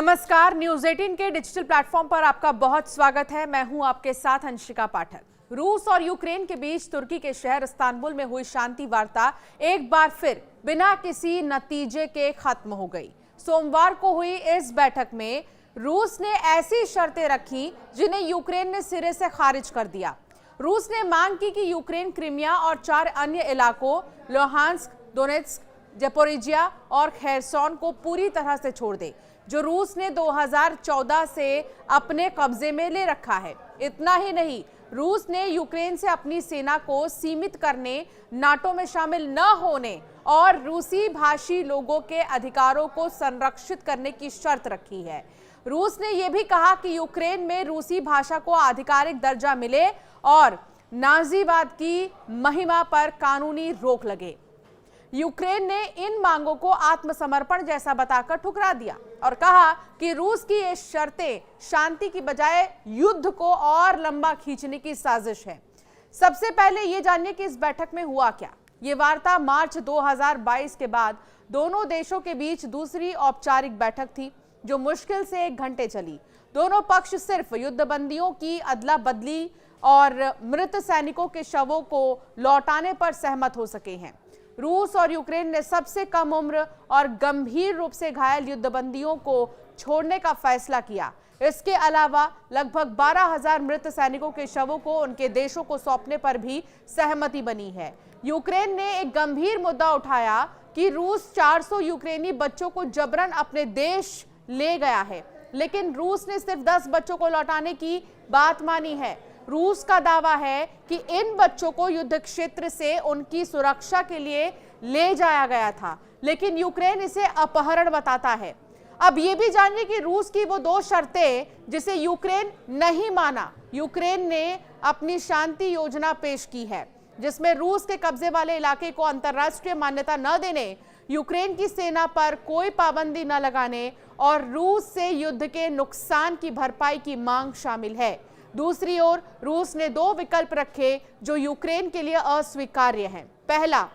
नमस्कार, न्यूज 18 के digital platform पर आपका बहुत स्वागत है। मैं हूं आपके साथ अंशिका पाठक। रूस और यूक्रेन के बीच तुर्की के शहर इस्तांबुल में हुई शांति वार्ता एक बार फिर बिना किसी नतीजे के खत्म हो गई। सोमवार को हुई इस बैठक में रूस ने ऐसी शर्तें रखी जिन्हें यूक्रेन ने सिरे से खारिज कर दिया। रूस ने मांग की कि यूक्रेन क्रीमिया और 4 अन्य इलाकों लुहांस्क, डोनेट्स्क, ज़पोरिजिया और खेरसोन को पूरी तरह से छोड़ दे, जो रूस ने 2014 से अपने कब्जे में ले रखा है। इतना ही नहीं, रूस ने यूक्रेन से अपनी सेना को सीमित करने, नाटो में शामिल न होने और रूसी भाषी लोगों के अधिकारों को संरक्षित करने की शर्त रखी है। रूस ने यह भी कहा कि यूक्रेन में रूसी भाषा को आधिकारिक दर्जा मिले और नाजीवाद की महिमा पर कानूनी रोक लगे। यूक्रेन ने इन मांगों को आत्मसमर्पण जैसा बताकर ठुकरा दिया और कहा कि रूस की ये शर्तें शांति की बजाय युद्ध को और लंबा खींचने की साजिश है। सबसे पहले ये जानिए कि इस बैठक में हुआ क्या। ये वार्ता मार्च 2022 के बाद दोनों देशों के बीच दूसरी औपचारिक बैठक थी, जो मुश्किल से 1 घंटे चली। दोनों पक्ष सिर्फ युद्धबंदियों की अदला बदली और मृत सैनिकों के शवों को लौटाने पर सहमत हो सके हैं। रूस और यूक्रेन ने सबसे कम उम्र और गंभीर रूप से घायल युद्धबंदियों को छोड़ने का फैसला किया। इसके अलावा लगभग 12,000 मृत सैनिकों के शवों को उनके देशों को सौंपने पर भी सहमति बनी है। यूक्रेन ने एक गंभीर मुद्दा उठाया कि रूस 400 यूक्रेनी बच्चों को जबरन अपने देश ले गया है, लेकिन रूस ने सिर्फ 10 बच्चों को लौटाने की बात मानी है। रूस का दावा है कि इन बच्चों को युद्ध क्षेत्र से उनकी सुरक्षा के लिए ले जाया गया था, लेकिन यूक्रेन इसे अपहरण बताता है। अब ये भी जानिए कि रूस की वो 2 शर्तें जिसे यूक्रेन नहीं माना। यूक्रेन ने अपनी शांति योजना पेश की है, जिसमें रूस के कब्जे वाले इलाके को अंतर्राष्ट्रीय मान्यता न देने, यूक्रेन की सेना पर कोई पाबंदी न लगाने और रूस से युद्ध के नुकसान की भरपाई की मांग शामिल है। दूसरी ओर रूस ने 2 विकल्प रखे जो यूक्रेन के लिए अस्वीकार्य हैं। पहला,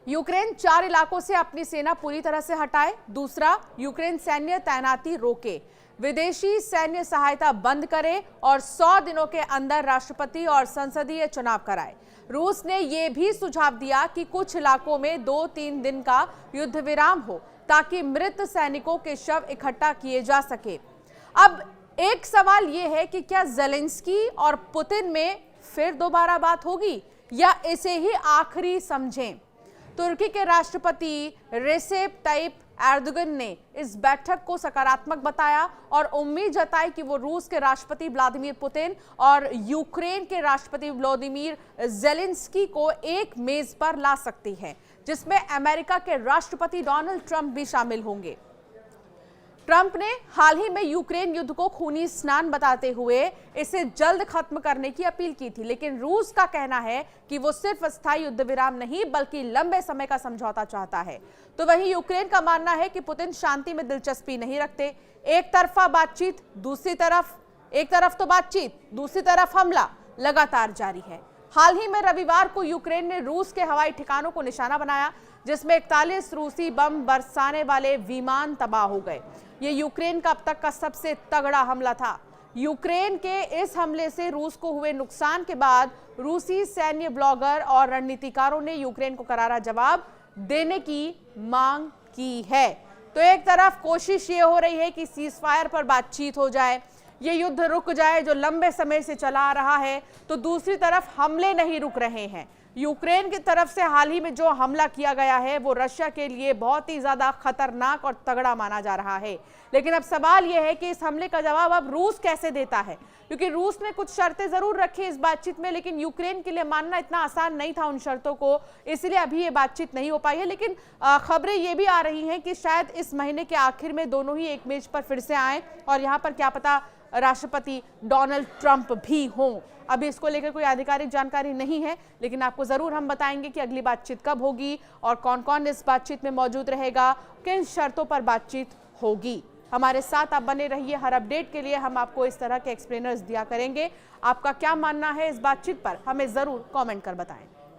यूक्रेन 4 इलाकों से अपनी सेना पूरी तरह से हटाए। दूसरा, यूक्रेन सैन्य तैनाती रोके, विदेशी सैन्य सहायता बंद करे और 100 दिनों के अंदर राष्ट्रपति और संसदीय चुनाव कराए। रूस ने यह भी सुझाव दिया कि कुछ इलाकों में 2-3 दिन का युद्ध विराम हो, ताकि मृत सैनिकों के शव इकट्ठा किए जा सके। अब एक सवाल यह है कि क्या ज़ेलेंस्की और पुतिन में फिर दोबारा बात होगी या इसे ही आखिरी समझें? तुर्की के राष्ट्रपति रेसेप ताइप एर्दोगन ने इस बैठक को सकारात्मक बताया और उम्मीद जताई कि वो रूस के राष्ट्रपति व्लादिमीर पुतिन और यूक्रेन के राष्ट्रपति व्लादिमीर ज़ेलेंस्की को एक मेज पर ला सकती है, जिसमें अमेरिका के राष्ट्रपति डोनाल्ड ट्रंप भी शामिल होंगे। ट्रंप ने हाल ही में यूक्रेन युद्ध को खूनी स्नान बताते हुए इसे जल्द खत्म करने की अपील की थी, लेकिन रूस का कहना है कि वो सिर्फ अस्थायी युद्ध विराम नहीं बल्कि लंबे समय का समझौता चाहता है। तो वहीं यूक्रेन का मानना है कि पुतिन शांति में दिलचस्पी नहीं रखते। एक तरफा बातचीत, एक तरफ तो बातचीत, दूसरी तरफ हमला लगातार जारी है। हाल ही में रविवार को यूक्रेन ने रूस के हवाई ठिकानों को निशाना बनाया, जिसमें 41 रूसी बम बरसाने वाले विमान तबाह हो गए। ये यूक्रेन का अब तक का सबसे तगड़ा हमला था। यूक्रेन के इस हमले से रूस को हुए नुकसान के बाद रूसी सैन्य ब्लॉगर और रणनीतिकारों ने यूक्रेन को करारा जवाब देने की मांग की है। तो एक तरफ कोशिश ये हो रही है कि सीजफायर पर बातचीत हो जाए, ये युद्ध रुक जाए जो लंबे समय से चला आ रहा है, तो दूसरी तरफ हमले नहीं रुक रहे हैं। यूक्रेन की तरफ से हाल ही में जो हमला किया गया है वो रशिया के लिए बहुत ही ज्यादा खतरनाक और तगड़ा माना जा रहा है। लेकिन अब सवाल यह है कि इस हमले का जवाब अब रूस कैसे देता है, क्योंकि रूस ने कुछ शर्तें जरूर रखी इस बातचीत में, लेकिन यूक्रेन के लिए मानना इतना आसान नहीं था उन शर्तों को, इसलिए अभी ये बातचीत नहीं हो पाई है। लेकिन खबरें ये भी आ रही हैं कि शायद इस महीने के आखिर में दोनों ही एक मेज पर फिर से आए और यहाँ पर क्या पता राष्ट्रपति डोनाल्ड ट्रंप भी हों। अभी इसको लेकर कोई आधिकारिक जानकारी नहीं है, लेकिन आपको जरूर हम बताएंगे कि अगली बातचीत कब होगी और कौन कौन इस बातचीत में मौजूद रहेगा, किन शर्तों पर बातचीत होगी। हमारे साथ आप बने रहिए। हर अपडेट के लिए हम आपको इस तरह के एक्सप्लेनर्स दिया करेंगे। आपका क्या मानना है इस बातचीत पर, हमें जरूर कमेंट कर बताएं।